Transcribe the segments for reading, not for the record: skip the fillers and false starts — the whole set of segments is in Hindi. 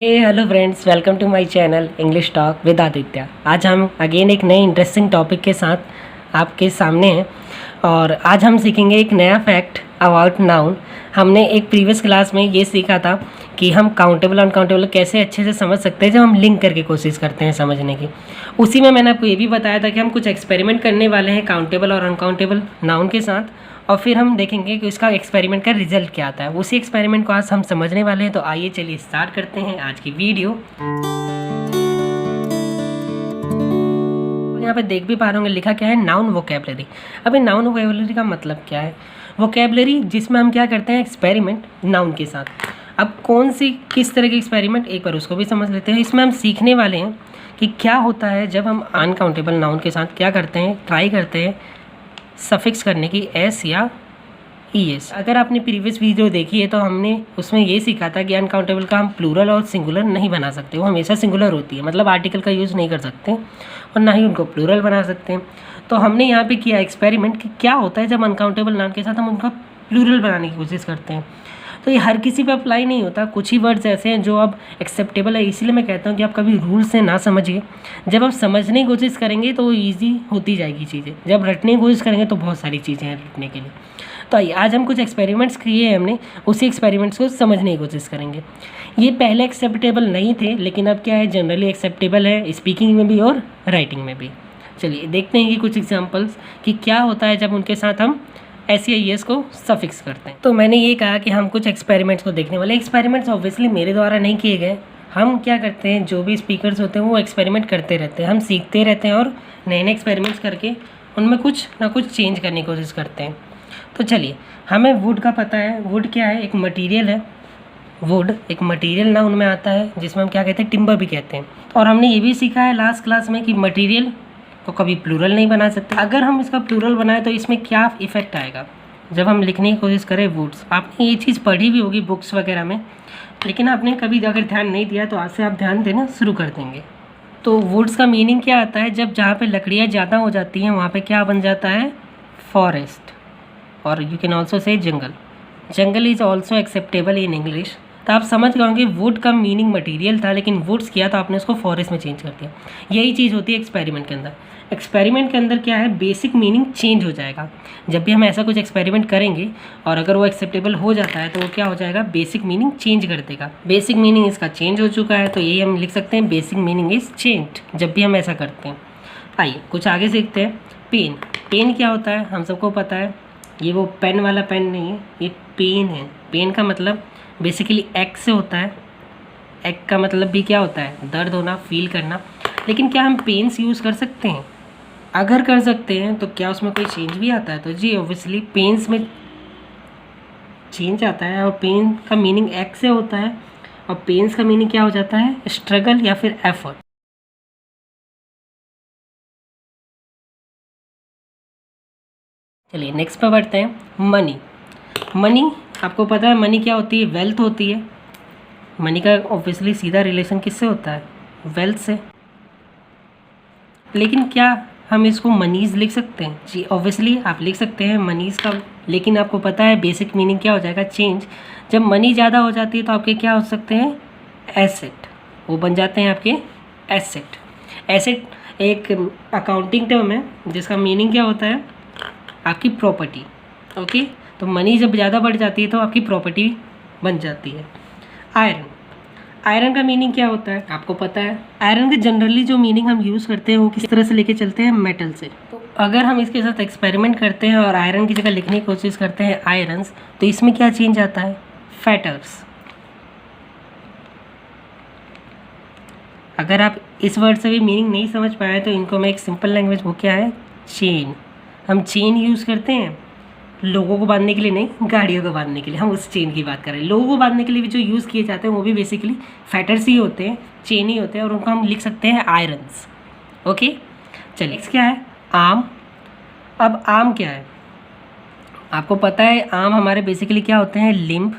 Hello friends, welcome to my channel English talk with Aditya. आज हम अगेन एक नए इंटरेस्टिंग टॉपिक के साथ आपके सामने हैं और आज हम सीखेंगे एक नया फैक्ट अबाउट नाउन। हमने एक प्रीवियस क्लास में ये सीखा था कि हम काउंटेबल अनकाउंटेबल कैसे अच्छे से समझ सकते हैं जब हम लिंक करके कोशिश करते हैं समझने की। उसी में मैंने आपको ये भी बताया था कि हम कुछ एक्सपेरिमेंट करने वाले हैं काउंटेबल और अनकाउंटेबल नाउन के साथ, और फिर हम देखेंगे कि उसका एक्सपेरिमेंट का रिजल्ट क्या आता है। उसी एक्सपेरिमेंट को आज हम समझने वाले हैं। तो आइए चलिए स्टार्ट करते हैं आज की वीडियो। यहाँ पे देख भी पा रहे होंगे लिखा क्या है, नाउन वोकैबुलरी। अभी नाउन वोकैबुलरी का मतलब क्या है? वोकैबुलरी जिसमें हम क्या करते हैं, एक्सपेरिमेंट नाउन के साथ। अब कौन सी किस तरह की एक्सपेरिमेंट, एक बार उसको भी समझ लेते हैं। इसमें हम सीखने वाले हैं कि क्या होता है जब हम अनकाउंटेबल नाउन के साथ क्या करते हैं, ट्राई करते हैं सफिक्स करने की एस या ईएस। अगर आपने प्रीवियस वीडियो देखी है तो हमने उसमें ये सीखा था कि अनकाउंटेबल का हम प्लूरल और सिंगुलर नहीं बना सकते, वो हमेशा सिंगुलर होती है, मतलब आर्टिकल का यूज़ नहीं कर सकते और ना ही उनको प्लूरल बना सकते हैं। तो हमने यहाँ पे किया एक्सपेरिमेंट कि क्या होता है जब अनकाउंटेबल नाउन के साथ हम उनका प्लूरल बनाने की कोशिश करते हैं। तो ये हर किसी पे अप्लाई नहीं होता, कुछ ही वर्ड्स ऐसे हैं जो अब एक्सेप्टेबल है। इसीलिए मैं कहता हूँ कि आप कभी रूल से ना समझिए। जब आप समझने की कोशिश करेंगे तो ईजी होती जाएगी चीज़ें, जब रटने की कोशिश करेंगे तो बहुत सारी चीज़ें हैं रटने के लिए। तो आइए आज हम कुछ एक्सपेरिमेंट्स किए हैं हमने, उसी एक्सपेरिमेंट्स को समझने की कोशिश करेंगे। ये पहले एक्सेप्टेबल नहीं थे लेकिन अब क्या है, जनरली एक्सेप्टेबल है, स्पीकिंग में भी और राइटिंग में भी। चलिए देखते हैं कि कुछ एग्जाम्पल्स कि क्या होता है जब उनके साथ हम एस या ईएस को सफिक्स करते हैं। तो मैंने ये कहा कि हम कुछ एक्सपेरिमेंट्स को देखने वाले। एक्सपेरिमेंट्स ऑब्वियसली मेरे द्वारा नहीं किए गए। हम क्या करते हैं, जो भी स्पीकर्स होते हैं वो एक्सपेरिमेंट करते रहते हैं, हम सीखते रहते हैं और नए नए एक्सपेरिमेंट्स करके उनमें कुछ ना कुछ चेंज करने की कोशिश करते हैं। तो चलिए, हमें वुड का पता है। वुड क्या है, एक मटीरियल है। वुड एक मटीरियल नाउन में आता है जिसमें हम क्या कहते हैं, टिम्बर भी कहते हैं। और हमने ये भी सीखा है लास्ट क्लास में कि मटीरियल को कभी प्लूरल नहीं बना सकते। अगर हम इसका प्लूरल बनाए तो इसमें क्या इफेक्ट आएगा जब हम लिखने की कोशिश करें वुड्स। आपने ये चीज़ पढ़ी भी होगी बुक्स वगैरह में, लेकिन आपने कभी अगर ध्यान नहीं दिया तो आज से आप ध्यान देना शुरू कर देंगे। तो वुड्स का मीनिंग क्या आता है, जब जहाँ पे लकड़ियाँ ज़्यादा हो जाती हैं वहाँ पे क्या बन जाता है, फॉरेस्ट, और you can also say jungle. Jungle is also acceptable in English. तो आप समझ गए होंगे वुड का मीनिंग मटेरियल था लेकिन वुड्स किया तो आपने उसको फॉरेस्ट में चेंज कर दिया। यही चीज़ होती है एक्सपेरिमेंट के अंदर। एक्सपेरिमेंट के अंदर क्या है, बेसिक मीनिंग चेंज हो जाएगा। जब भी हम ऐसा कुछ एक्सपेरिमेंट करेंगे और अगर वो एक्सेप्टेबल हो जाता है तो वो क्या हो जाएगा, बेसिक मीनिंग चेंज कर देगा। बेसिक मीनिंग इसका चेंज हो चुका है तो यही हम लिख सकते हैं, बेसिक मीनिंग इज चेंज्ड जब भी हम ऐसा करते हैं। आइए कुछ आगे सीखते हैं। पेन। पेन क्या होता है, हम सबको पता है, ये वो पेन वाला पेन नहीं है, ये पेन है। पेन का मतलब बेसिकली एक् से होता है। एक् का मतलब भी क्या होता है, दर्द होना, फील करना। लेकिन क्या हम पेन्स यूज़ कर सकते हैं? अगर कर सकते हैं तो क्या उसमें कोई चेंज भी आता है? तो जी ऑब्वियसली पेन्स में चेंज आता है। और पेन का मीनिंग एक् से होता है और पेन्स का मीनिंग क्या हो जाता है, स्ट्रगल या फिर एफर्ट। चलिए नेक्स्ट पे बढ़ते हैं। मनी। मनी आपको पता है मनी क्या होती है, वेल्थ होती है। मनी का ऑब्वियसली सीधा रिलेशन किससे होता है, वेल्थ से। लेकिन क्या हम इसको मनीज लिख सकते हैं? जी ऑब्वियसली आप लिख सकते हैं मनीज का, लेकिन आपको पता है बेसिक मीनिंग क्या हो जाएगा, चेंज। जब मनी ज़्यादा हो जाती है तो आपके क्या हो सकते हैं, एसेट, वो बन जाते हैं आपके एसेट। एसेट एक अकाउंटिंग टर्म है जिसका मीनिंग क्या होता है, आपकी प्रॉपर्टी। ओके, तो मनी जब ज़्यादा बढ़ जाती है तो आपकी प्रॉपर्टी बन जाती है। आयरन। आयरन का मीनिंग क्या होता है, आपको पता है। आयरन के जनरली जो मीनिंग हम यूज़ करते हैं वो किस तरह से लेके चलते हैं, मेटल से। तो अगर हम इसके साथ एक्सपेरिमेंट करते हैं और आयरन की जगह लिखने की कोशिश करते हैं आयरन्स, तो इसमें क्या चेंज आता है, फैटर्स। अगर आप इस वर्ड से भी मीनिंग नहीं समझ पाए तो इनको मैं एक सिंपल लैंग्वेज, वो क्या है, चेन। हम चेन यूज़ करते हैं लोगों को बांधने के लिए नहीं, गाड़ियों को बांधने के लिए। हम उस चेन की बात कर रहे हैं। लोगों को बांधने के लिए भी जो यूज़ किए जाते हैं वो भी बेसिकली फैटर्स ही होते हैं, चेन ही होते हैं, और उनको हम लिख सकते हैं आयरन्स। ओके, चलिए क्या है, आम। अब आम क्या है, आपको पता है आम हमारे बेसिकली क्या होते हैं, लिम्ब।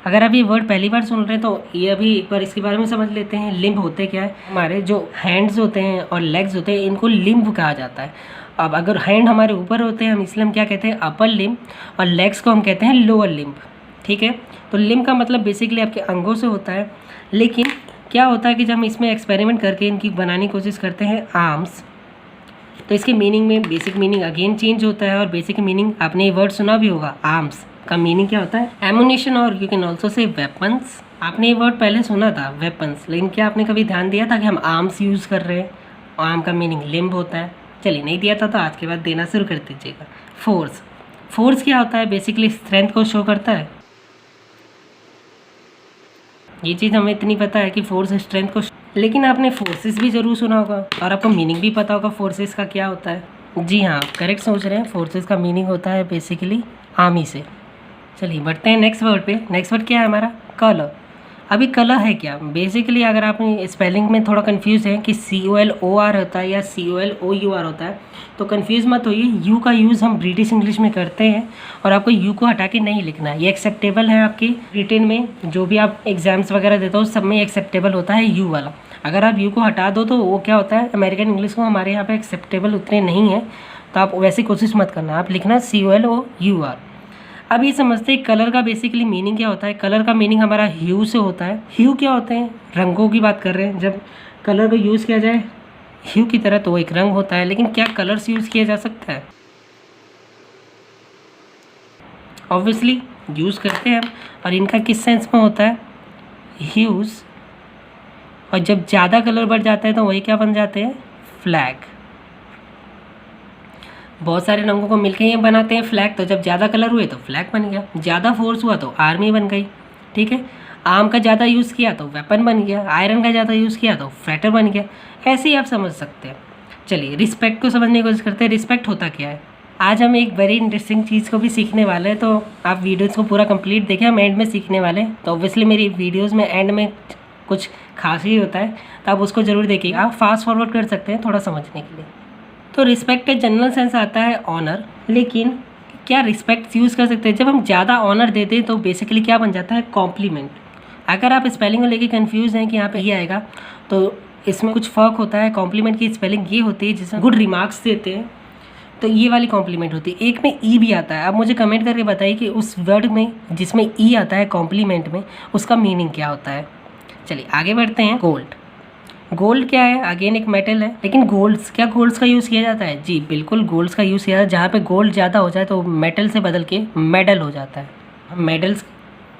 अगर आप ये वर्ड पहली बार सुन रहे हैं तो ये अभी एक बार इसके बारे में समझ लेते हैं। लिम्ब होते क्या है, हमारे जो हैंड्स होते हैं और लेग्स होते हैं इनको लिम्ब कहा जाता है। अब अगर हैंड हमारे ऊपर होते हैं हम इसलिए हम क्या कहते हैं, अपर लिम्ब, और लेग्स को हम कहते हैं लोअर लिम्ब। ठीक है। तो लिम्ब का मतलब बेसिकली आपके अंगों से होता है, लेकिन क्या होता है कि जब हम इसमें एक्सपेरिमेंट करके इनकी बनाने की कोशिश करते हैं आर्म्स, तो इसके मीनिंग में बेसिक मीनिंग अगेन चेंज होता है। और बेसिक मीनिंग आपने ये वर्ड सुना भी होगा, आर्म्स का मीनिंग क्या होता है? एमुनेशन, और you can also say weapons. आपने ये वर्ड पहले सुना था वेपन्स, लेकिन क्या आपने कभी ध्यान दिया था कि हम आर्म्स यूज़ कर रहे हैं? आर्म का मीनिंग लिम्ब होता है। चलिए, नहीं दिया था तो आज के बाद देना शुरू कर दीजिएगा। फोर्स, फोर्स क्या होता है? बेसिकली स्ट्रेंथ को शो करता है। ये चीज़ हमें इतनी पता है कि फोर्स स्ट्रेंथ को, लेकिन आपने फोर्सेस भी ज़रूर सुना होगा और आपको मीनिंग भी पता होगा फोर्सेस का क्या होता है। जी हाँ, करेक्ट सोच रहे हैं। फोर्सेस का मीनिंग होता है बेसिकली आर्मी से। चलिए बढ़ते हैं नेक्स्ट वर्ड पे। नेक्स्ट वर्ड क्या है हमारा? कलर। अभी कलर है क्या? बेसिकली अगर आप स्पेलिंग में थोड़ा कंफ्यूज है कि COLOR होता है या COLOUR होता है, तो कंफ्यूज मत होइए। यू का यूज़ हम ब्रिटिश इंग्लिश में करते हैं और आपको यू को हटा के नहीं लिखना है। ये एक्सेप्टेबल है आपकी रिटन में, जो भी आप एग्जाम्स वगैरह देते हो सब में एक्सेप्टेबल होता है यू वाला। अगर आप यू को हटा दो तो वो क्या होता है, अमेरिकन इंग्लिश को हमारे यहाँ पे एक्सेप्टेबल उतने नहीं है, तो आप वैसी कोशिश मत करना, आप लिखना COLOUR। अब ये समझते हैं कलर का बेसिकली मीनिंग क्या होता है। कलर का मीनिंग हमारा ह्यू से होता है। ह्यू क्या होते हैं? रंगों की बात कर रहे हैं। जब कलर को यूज़ किया जाए ह्यू की तरह तो वो एक रंग होता है, लेकिन क्या कलर्स यूज़ किया जा सकता है? ऑब्वियसली यूज़ करते हैं हम। और इनका किस सेंस में होता है? ह्यूज़। और जब ज़्यादा कलर बढ़ जाता है तो वही क्या बन जाते हैं? फ्लैग। बहुत सारे रंगों को मिलकर ये बनाते हैं फ्लैग, तो जब ज़्यादा कलर हुए तो फ्लैग बन गया, ज़्यादा फोर्स हुआ तो आर्मी बन गई। ठीक है, आर्म का ज़्यादा यूज़ किया तो वेपन बन गया, आयरन का ज़्यादा यूज़ किया तो फाइटर बन गया। ऐसे ही आप समझ सकते हैं। चलिए रिस्पेक्ट को समझने की कोशिश करते हैं। रिस्पेक्ट होता क्या है? आज हम एक वेरी इंटरेस्टिंग चीज़ को भी सीखने वाले हैं, तो आप वीडियोज़ को पूरा कंप्लीट देखें, हम एंड में सीखने वाले हैं। तो ऑब्वियसली मेरी वीडियोज़ में एंड में कुछ खास ही होता है, तो आप उसको ज़रूर देखिएगा। आप फास्ट फॉरवर्ड कर सकते हैं थोड़ा समझने के लिए। तो रिस्पेक्ट का जनरल सेंस आता है ऑनर, लेकिन क्या रिस्पेक्ट यूज़ कर सकते हैं? जब हम ज़्यादा ऑनर देते हैं तो बेसिकली क्या बन जाता है? कॉम्प्लीमेंट। अगर आप स्पेलिंग को लेके कंफ्यूज हैं कि यहाँ पे ये आएगा, तो इसमें कुछ फ़र्क होता है। कॉम्प्लीमेंट की स्पेलिंग ये होती है जिसमें गुड रिमार्क्स देते हैं, तो ये वाली कॉम्प्लीमेंट होती है। एक में ई भी आता है। आप मुझे कमेंट करके बताइए कि उस वर्ड में जिसमें ई आता है कॉम्प्लीमेंट में, उसका मीनिंग क्या होता है। चलिए आगे बढ़ते हैं। गोल्ड। गोल्ड क्या है? अगेन एक मेटल है, लेकिन गोल्ड्स, क्या गोल्ड्स का यूज़ किया जाता है? जी बिल्कुल, गोल्ड्स का यूज़ किया जाता है। जहाँ पे गोल्ड ज़्यादा हो जाए तो मेटल से बदल के मेडल हो जाता है।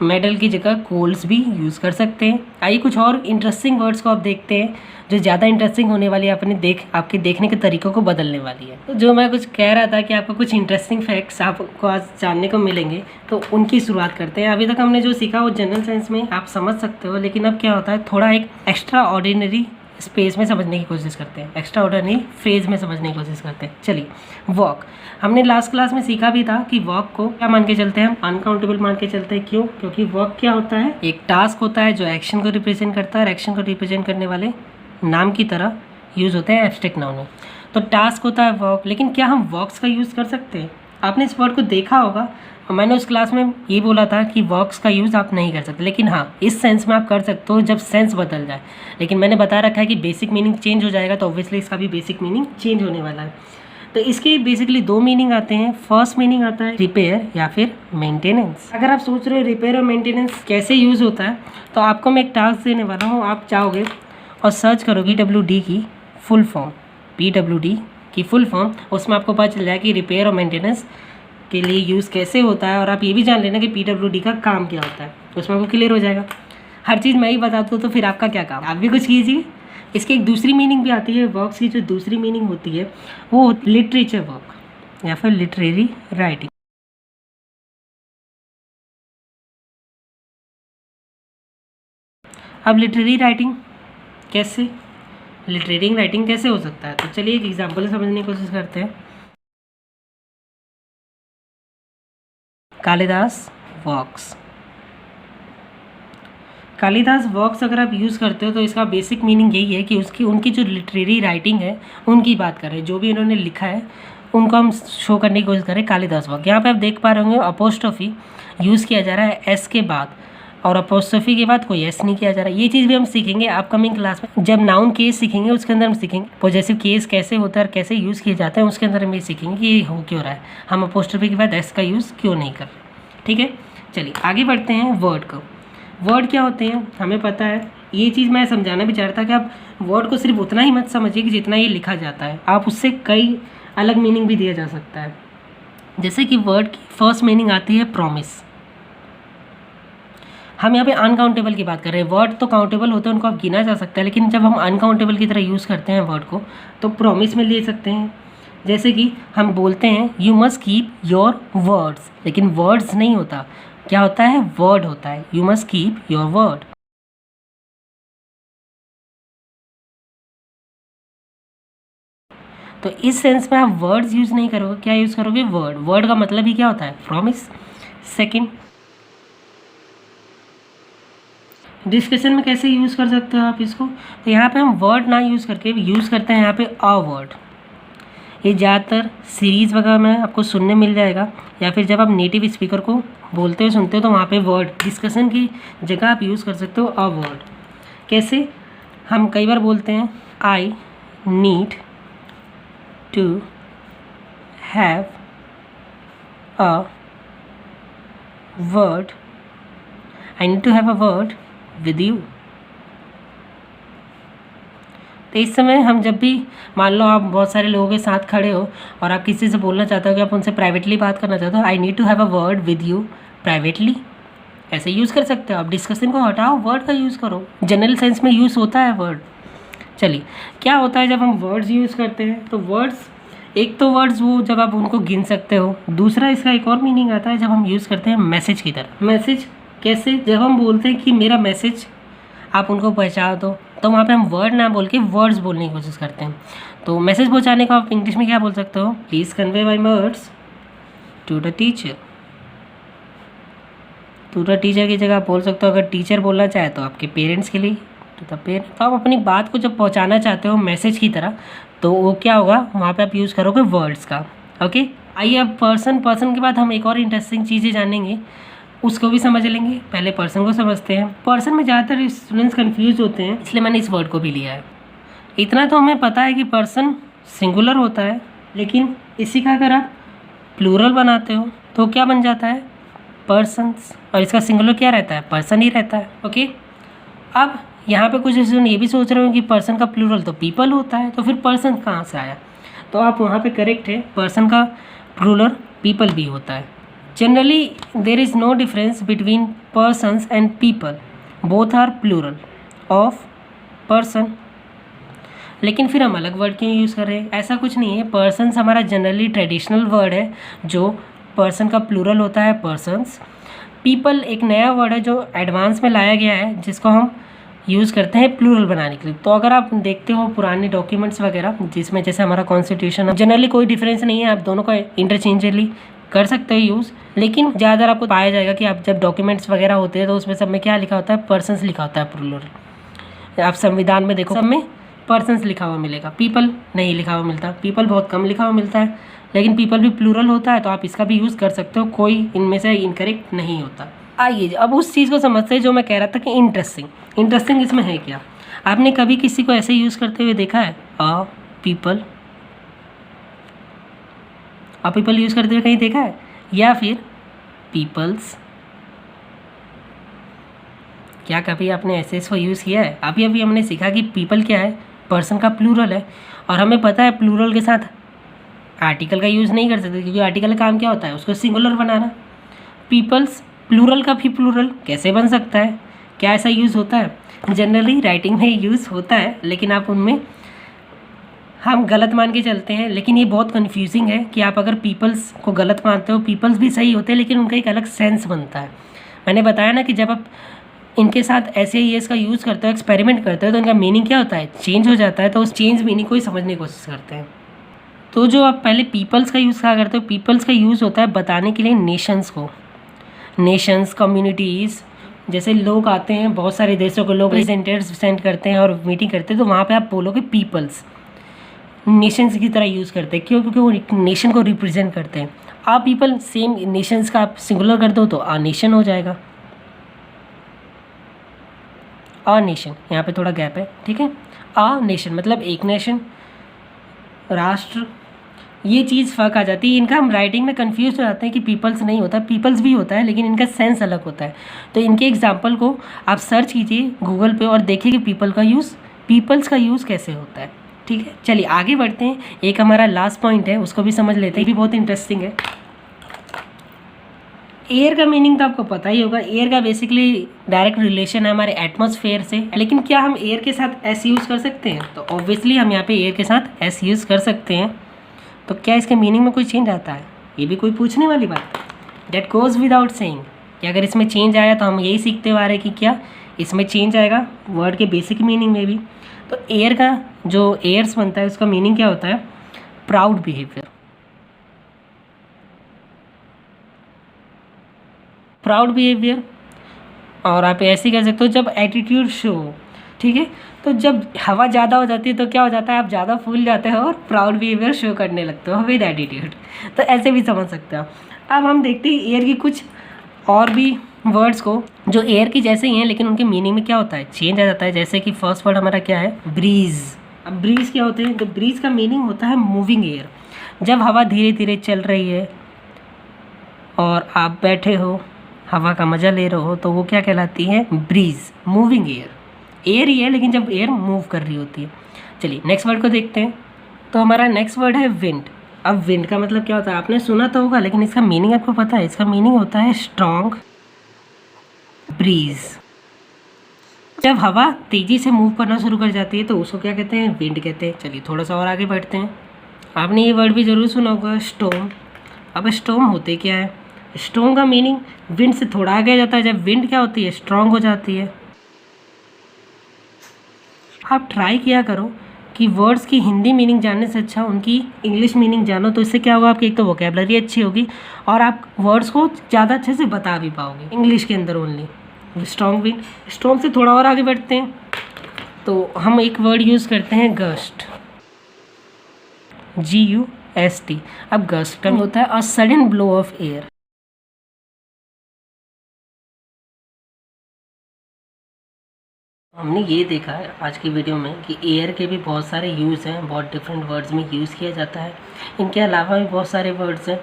मेडल की जगह गोल्ड्स भी यूज़ कर सकते हैं। आइए कुछ और इंटरेस्टिंग वर्ड्स को आप देखते हैं, जो ज़्यादा इंटरेस्टिंग होने वाली है, आपके देखने के तरीक़ों को बदलने वाली है। तो जो मैं कुछ कह रहा था कि आपको कुछ इंटरेस्टिंग फैक्ट्स आपको आज जानने को मिलेंगे, तो उनकी शुरुआत करते हैं। अभी तक हमने जो सीखा वो जनरल सेंस में आप समझ सकते हो, लेकिन अब क्या होता है, थोड़ा एक एक्स्ट्रा ऑर्डिनरी स्पेस में समझने की कोशिश करते हैं, एक्स्ट्रा ऑर्डिनरी फेज में समझने की कोशिश करते हैं। चलिए, वॉक। हमने लास्ट क्लास में सीखा भी था कि वॉक को क्या मान के चलते हैं? हम अनकाउंटेबल मान के चलते हैं। क्यों? क्योंकि वॉक क्या होता है? एक टास्क होता है जो एक्शन को रिप्रेजेंट करता है, और एक्शन को रिप्रेजेंट करने वाले नाम की तरह यूज़ होते हैं एब्स्ट्रैक्ट नाउन में। तो टास्क होता है वॉक, लेकिन क्या हम वॉक्स का यूज़ कर सकते हैं? आपने इस वर्ड को देखा होगा, मैंने उस क्लास में ये बोला था कि वॉक्स का यूज़ आप नहीं कर सकते, लेकिन हाँ इस सेंस में आप कर सकते हो जब सेंस बदल जाए। लेकिन मैंने बता रखा है कि बेसिक मीनिंग चेंज हो जाएगा, तो ऑब्वियसली इसका भी बेसिक मीनिंग चेंज होने वाला है। तो इसके बेसिकली दो मीनिंग आते हैं। फर्स्ट मीनिंग आता है रिपेयर या फिर मेंटेनेंस। अगर आप सोच रहे हो रिपेयर और मेंटेनेंस कैसे यूज़ होता है, तो आपको मैं एक टास्क देने वाला हूँ। आप चाहोगे और सर्च करोगे PWD की फुल फॉर्म, PWD की फुल फॉर्म, उसमें आपको पता चल जाएगा कि रिपेयर और मेंटेनेंस के लिए यूज़ कैसे होता है। और आप ये भी जान लेना कि PWD का काम क्या होता है, तो उसमें आपको क्लियर हो जाएगा। हर चीज़ मैं ही बताता हूँ तो फिर आपका क्या काम, आप भी कुछ कीजिए। इसकी एक दूसरी मीनिंग भी आती है। वर्क्स की जो दूसरी मीनिंग होती है वो लिटरेचर वर्क या फिर लिटरेरी राइटिंग। अब लिटरेरी राइटिंग कैसे हो सकता है, तो चलिए एक एग्जाम्पल समझने की कोशिश करते हैं। कालिदास वॉक्स। कालिदास वॉक्स अगर आप यूज़ करते हो तो इसका बेसिक मीनिंग यही है कि उनकी जो लिटरेरी राइटिंग है उनकी बात करें, जो भी इन्होंने लिखा है उनको हम शो करने की कोशिश करें। कालिदास वर्क, यहाँ पे आप देख पा रहे होंगे अपोस्ट्रोफी यूज़ किया जा रहा है एस के बाद, और अपोस्ट्रोफी के बाद कोई एस नहीं किया जा रहा है। ये चीज़ भी हम सीखेंगे अपकमिंग क्लास में, जब नाउन केस सीखेंगे उसके अंदर हम सीखेंगे पॉजेसिव केस कैसे होता है और कैसे यूज़ किए जाते हैं, उसके अंदर हम ये सीखेंगे कि ये हो क्यों रहा है, हम अपोस्ट्रोफी के बाद एस का यूज़ क्यों नहीं कर रहे। ठीक है, चलिए आगे बढ़ते हैं वर्ड को। वर्ड क्या होते हैं हमें पता है, ये चीज़ मैं समझाना भी चाह रहा था कि आप वर्ड को सिर्फ उतना ही मत समझिए कि जितना ये लिखा जाता है, आप उससे कई अलग मीनिंग भी दिया जा सकता है। जैसे कि वर्ड की फर्स्ट मीनिंग आती है प्रॉमिस। हम यहाँ पे अनकाउंटेबल की बात कर रहे हैं, वर्ड तो काउंटेबल होते हैं, उनको आप गिना जा सकता है, लेकिन जब हम अनकाउंटेबल की तरह यूज़ करते हैं वर्ड को तो प्रॉमिस में ले सकते हैं। जैसे कि हम बोलते हैं you must keep your words, लेकिन वर्ड्स नहीं होता, क्या होता है, वर्ड होता है, you must keep your word. तो इस सेंस में आप वर्ड्स यूज़ नहीं करोगे, क्या यूज़ करोगे, वर्ड। वर्ड का मतलब ही क्या होता है, प्रॉमिस। सेकंड, डिस्कशन में कैसे यूज़ कर सकते हो आप इसको, तो यहाँ पे हम वर्ड ना यूज़ करके यूज़ करते हैं यहाँ पे अ वर्ड। ये ज़्यादातर सीरीज़ वगैरह में आपको सुनने मिल जाएगा, या फिर जब आप नेटिव स्पीकर को बोलते हो सुनते हो तो वहाँ पे वर्ड डिस्कशन की जगह आप यूज़ कर सकते हो अ वर्ड। कैसे, हम कई बार बोलते हैं I need to have a word, I need to have a word with you. तो इस समय हम जब भी, मान लो आप बहुत सारे लोगों के साथ खड़े हो और आप किसी से बोलना चाहते हो कि आप उनसे प्राइवेटली बात करना चाहते हो, I need to have a word with you privately, ऐसे यूज़ कर सकते हो आप। डिस्कशन को हटाओ, वर्ड का यूज़ करो, जनरल सेंस में यूज़ होता है वर्ड। चलिए क्या होता है जब हम वर्ड्स यूज़ करते हैं, तो वर्ड्स, एक तो वर्ड्स वो जब आप उनको गिन सकते हो, दूसरा इसका एक और मीनिंग आता है जब हम यूज़ करते हैं मैसेज की तरह। मैसेज कैसे, जब हम बोलते हैं कि मेरा मैसेज आप उनको पहुँचा दो, तो वहाँ पे हम वर्ड ना बोल के वर्ड्स बोलने की कोशिश करते हैं। तो मैसेज पहुँचाने को आप इंग्लिश में क्या बोल सकते हो, please convey my words to the teacher. To the teacher की जगह आप बोल सकते हो, अगर टीचर बोलना चाहे तो आपके पेरेंट्स के लिए टू द पेरेंट। तो आप अपनी बात को जब पहुँचाना चाहते हो मैसेज की तरह, तो वो क्या होगा, वहाँ पे आप यूज़ करोगे वर्ड्स का। ओके, आइए अब पर्सन के बाद हम एक और इंटरेस्टिंग चीज़ें जानेंगे, उसको भी समझ लेंगे। पहले पर्सन को समझते हैं। पर्सन में ज़्यादातर स्टूडेंट्स कंफ्यूज होते हैं, इसलिए मैंने इस वर्ड को भी लिया है। इतना तो हमें पता है कि पर्सन सिंगुलर होता है, लेकिन इसी का अगर आप प्लूरल बनाते हो तो क्या बन जाता है, पर्सन्स, और इसका सिंगुलर क्या रहता है, पर्सन ही रहता है। ओके, अब यहाँ पे कुछ स्टूडेंट ये भी सोच रहे हो कि पर्सन का प्लूरल तो पीपल होता है, तो फिर पर्सन कहाँ से आया, तो आप वहाँ पे करेक्ट है, पर्सन का प्लूरल पीपल भी होता है। Generally, there is no difference between persons and people. Both are plural of person. लेकिन फिर हम अलग वर्ड क्यों यूज़ कर रहे हैं, ऐसा कुछ नहीं है। पर्सन्स हमारा जनरली ट्रेडिशनल वर्ड है जो पर्सन का प्लूरल होता है, पर्सन्स। पीपल एक नया वर्ड है जो एडवांस में लाया गया है, जिसको हम यूज़ करते हैं प्लूरल बनाने के लिए। तो अगर आप देखते हो पुराने डॉक्यूमेंट्स वगैरह, जिसमें जैसे हमारा कॉन्स्टिट्यूशन, जनरली कोई डिफरेंस नहीं है, आप दोनों का इंटरचेंजली कर सकते हो यूज़। लेकिन ज़्यादातर आपको पाया जाएगा कि आप जब डॉक्यूमेंट्स वगैरह होते हैं तो उसमें सब में क्या लिखा होता है, पर्सन्स लिखा होता है प्लूरल। आप संविधान में देखो सब में पर्सन्स लिखा हुआ मिलेगा, पीपल नहीं लिखा हुआ मिलता, पीपल बहुत कम लिखा हुआ मिलता है, लेकिन पीपल भी प्लूरल होता है, तो आप इसका भी यूज़ कर सकते हो, कोई इनमें से इनकरेक्ट नहीं होता। आइए अब उस चीज़ को समझते हैं जो मैं कह रहा था कि इंटरेस्टिंग इसमें है क्या। आपने कभी किसी को ऐसे यूज़ करते हुए देखा है, अ पीपल यूज़ करते हुए कहीं देखा है, या फिर पीपल्स, क्या कभी आपने ऐसे इसको यूज़ किया है। अभी हमने सीखा कि पीपल क्या है, पर्सन का प्लूरल है, और हमें पता है प्लूरल के साथ आर्टिकल का यूज़ नहीं कर सकते, क्योंकि आर्टिकल का काम क्या होता है, उसको सिंगुलर बनाना। पीपल्स प्लूरल का भी प्लूरल कैसे बन सकता है, क्या ऐसा यूज़ होता है, जनरली राइटिंग में यूज़ होता है, लेकिन आप उनमें हम गलत मान के चलते हैं। लेकिन ये बहुत कन्फ्यूजिंग है कि आप अगर पीपल्स को गलत मानते हो, पीपल्स भी सही होते हैं, लेकिन उनका एक अलग सेंस बनता है। मैंने बताया ना कि जब आप इनके साथ ऐसे ही इसका यूज़ करते हो, एक्सपेरिमेंट करते हो, तो इनका मीनिंग क्या होता है, चेंज हो जाता है। तो उस चेंज मीनिंग को ही समझने की कोशिश करते हैं। तो जो आप पहले पीपल्स का यूज़ कहा करते हो, पीपल्स का यूज़ होता है बताने के लिए नेशंस को, नेशंस, कम्युनिटीज़, जैसे लोग आते हैं, बहुत सारे देशों के लोग रिप्रेजेंटेटिव्स सेंड करते हैं और मीटिंग करते हैं, तो वहाँ पे आप बोलोगे पीपल्स, नेशंस की तरह यूज़ करते हैं। क्यों, क्योंकि वो नेशन को रिप्रेजेंट करते हैं। आप पीपल सेम नेशंस का आप सिंगुलर कर दो तो आ नेशन हो जाएगा, आ नेशन, यहाँ पे थोड़ा गैप है, ठीक है। आ नेशन मतलब एक नेशन, राष्ट्र, ये चीज़ फ़र्क आ जाती है। इनका हम राइटिंग में कंफ्यूज हो जाते हैं कि पीपल्स नहीं होता, पीपल्स भी होता है, लेकिन इनका सेंस अलग होता है। तो इनके एग्जाम्पल को आप सर्च कीजिए गूगल पे और देखिए कि पीपल्स का यूज़ कैसे होता है। ठीक है, चलिए आगे बढ़ते हैं। एक हमारा लास्ट पॉइंट है, उसको भी समझ लेते हैं, ये भी बहुत इंटरेस्टिंग है। एयर का मीनिंग तो आपको पता ही होगा। एयर का बेसिकली डायरेक्ट रिलेशन है हमारे एटमॉस्फेयर से, लेकिन क्या हम एयर के साथ एस यूज़ कर सकते हैं? तो ऑब्वियसली हम यहाँ पे एयर के साथ एस यूज़ कर सकते हैं। तो क्या इसके मीनिंग में कोई चेंज आता है? ये भी कोई पूछने वाली बात है। डेट गोज़ विदाउट सेइंग कि अगर इसमें चेंज आया तो हम यही सीखते हुए आ रहे हैं कि क्या इसमें चेंज आएगा वर्ड के बेसिक मीनिंग में भी। तो एयर का जो एयर्स बनता है उसका मीनिंग क्या होता है? Proud behaviour. प्राउड बिहेवियर, और आप ऐसे कह सकते हो जब एटीट्यूड शो हो। ठीक है, तो जब हवा ज़्यादा हो जाती है तो क्या हो जाता है? आप ज़्यादा फूल जाते हो और प्राउड बिहेवियर शो करने लगते हो विद एटीट्यूड। तो ऐसे भी समझ सकते हो। अब हम देखते हैं एयर की कुछ और भी वर्ड्स को जो एयर की जैसे ही हैं, लेकिन उनके मीनिंग में क्या होता है? चेंज आ जाता है। जैसे कि फर्स्ट वर्ड हमारा क्या है? ब्रीज। अब ब्रीज क्या होते हैं? तो ब्रीज का मीनिंग होता है मूविंग एयर। जब हवा धीरे धीरे चल रही है और आप बैठे हो, हवा का मज़ा ले रहे हो, तो वो क्या कहलाती है? Breeze, moving air. एयर ही है लेकिन जब एयर मूव कर रही होती है। चलिए नेक्स्ट वर्ड को देखते हैं। तो हमारा नेक्स्ट वर्ड है विंड। अब विंड का मतलब क्या होता है? आपने सुना तो होगा, लेकिन इसका मीनिंग आपको पता है? इसका मीनिंग होता है स्ट्रॉन्ग ब्रीज। जब हवा तेज़ी से मूव करना शुरू कर जाती है तो उसको क्या कहते हैं? विंड कहते हैं। चलिए थोड़ा सा और आगे बढ़ते हैं। आपने ये वर्ड भी ज़रूर सुना होगा, स्टॉर्म। अब स्टॉर्म होते क्या है? स्ट्रॉन्ग का मीनिंग विंड से थोड़ा आगे जाता है। जब विंड क्या होती है? स्ट्रॉन्ग हो जाती है। आप ट्राई किया करो कि वर्ड्स की हिंदी मीनिंग जानने से अच्छा उनकी इंग्लिश मीनिंग जानो। तो इससे क्या होगा? आपकी एक तो वोकेबलरी अच्छी होगी और आप वर्ड्स को ज़्यादा अच्छे से बता भी पाओगे इंग्लिश के अंदर ओनली। Strong wind. स्ट्रॉन्ग से थोड़ा और आगे बढ़ते हैं तो हम एक वर्ड यूज़ करते हैं गस्ट, GUST। अब गस्ट का होता है a sudden blow of air. हमने ये देखा है आज की वीडियो में कि एयर के भी बहुत सारे यूज़ हैं, बहुत डिफरेंट वर्ड्स में यूज़ किया जाता है। इनके अलावा भी बहुत सारे वर्ड्स हैं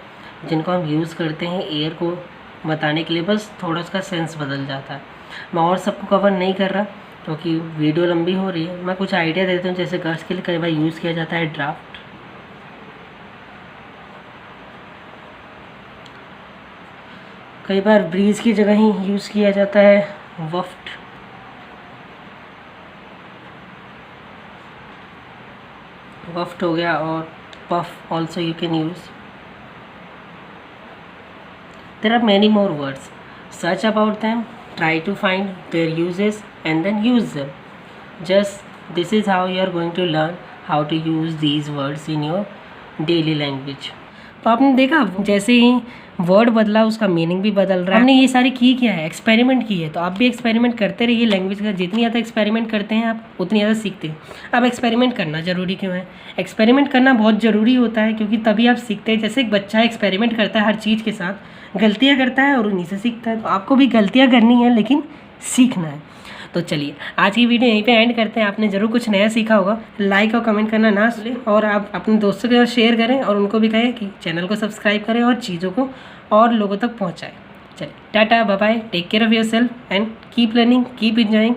जिनको हम यूज़ करते हैं एयर को बताने के लिए, बस थोड़ा उसका सेंस बदल जाता है। मैं और सबको कवर नहीं कर रहा क्योंकि वीडियो लंबी हो रही है। मैं कुछ आइडिया देता हूँ। जैसे गर्ल्स के लिए कई बार यूज़ किया जाता है ड्राफ्ट, कई बार ब्रीज की जगह ही यूज़ किया जाता है वफ्ट, वफ्ट हो गया, और puff also you can use. There are many more words, search about them, try to find their usages and then use them. Just this is how you are going to learn how to use these words in your daily language. तो आपने देखा जैसे ही वर्ड बदला उसका मीनिंग भी बदल रहा है। हमने ये सारी की क्या है? एक्सपेरिमेंट की है। तो आप भी एक्सपेरिमेंट करते रहिए लैंग्वेज का। जितनी ज़्यादा एक्सपेरिमेंट करते हैं आप उतनी ज़्यादा सीखते हैं। अब एक्सपेरिमेंट करना ज़रूरी क्यों है? एक्सपेरिमेंट करना बहुत ज़रूरी होता है क्योंकि तभी आप सीखते हैं। जैसे एक बच्चा एक्सपेरिमेंट करता है हर चीज़ के साथ, गलतियाँ करता है और उन्हीं से सीखता है। तो आपको भी गलतियाँ करनी है लेकिन सीखना है। तो चलिए आज की वीडियो यहीं पे एंड करते हैं। आपने ज़रूर कुछ नया सीखा होगा। लाइक और कमेंट करना ना भूलें और आप अपने दोस्तों के साथ शेयर करें और उनको भी कहें कि चैनल को सब्सक्राइब करें और चीज़ों को और लोगों तक पहुंचाएं। चलिए tata, bye bye, take care of yourself and keep learning, keep enjoying.